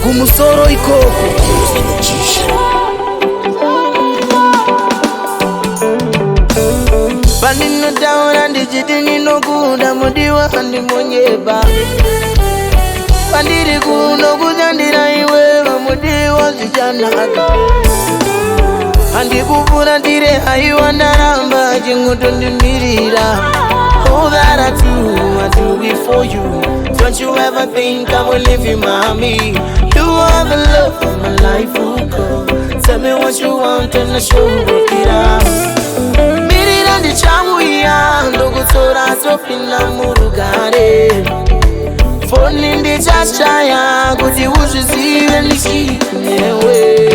Kumusoro ikoko Panino down and digitini no good amudiwa andi monyeba Pandiri kuno kuzandira iwe amudiwa zijanaga Andi kupura ndire haiwa ndaramba chingutu ndimirira All that I do it for you. Don't you ever think I will leave you, mommy? You are the love of my life, oh God. Tell me what you want and I'll show it out. Mirira ndi changu ya ndokutora sofina murugare. Phone ndi chachaya kuti uzvizive ndichinewe.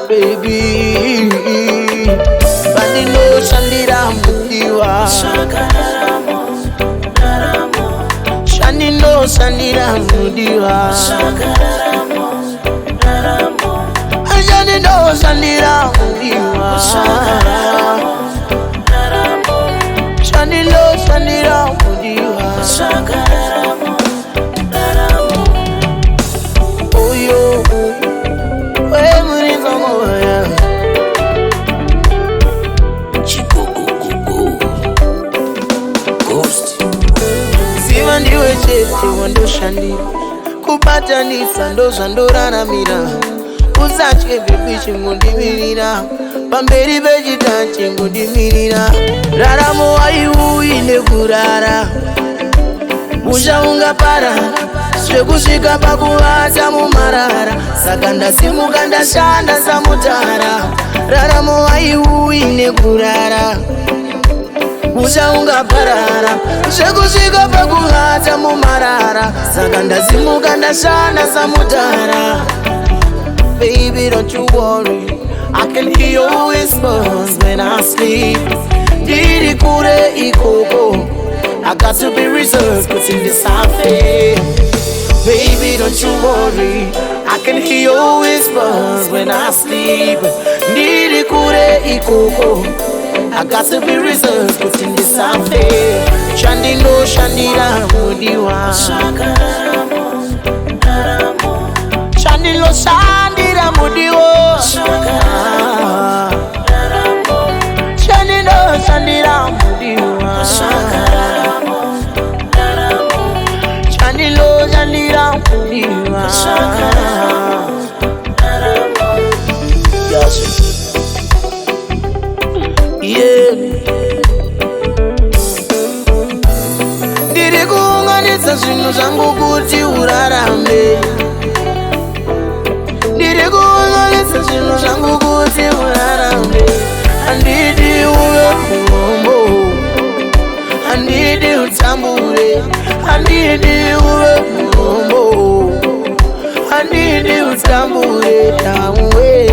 Baby, Bandino Shandira Mudiwa Shandino Shandira Mudiwa Shandino Shandira Mudiwa Shandino Shandira Mudiwa Oh yo Ndiwe chete wandoshandira kubatanisa ndozvandoraramira usatye bebi chingondimirira pamberi pechita chingondimirira raramo aiuyi nekurara uchaungapara zvekusvika pakuvata mumarara saka ndasimuka ndashanda samutara raramo aiuyi nekurara uchaungaparara zvekusvika pakuvata mumarara saka ndazimuka ndashanda samutara Baby, don't you worry, I can hear your whispers when I sleep. Diri kure ikoko, I got to be reserved, cause in this outfit. Baby, don't you worry, I can hear your whispers when I sleep. Diri kure ikoko, I got to be reserved, cause in this outfit. Shandino Shandira Mudiwa Shandino Shandira Mudiwa Shandino Shandira Mudiwa Shandino Shandira Mudiwa Ndiri kuunganidza zvinhu zvangu kuti urarame Ndiri kuunganidza zvinhu zvangu kuti urarame Handidi uve murombo Handidi utambure Handidi uve murombo Handidi utambure Nawe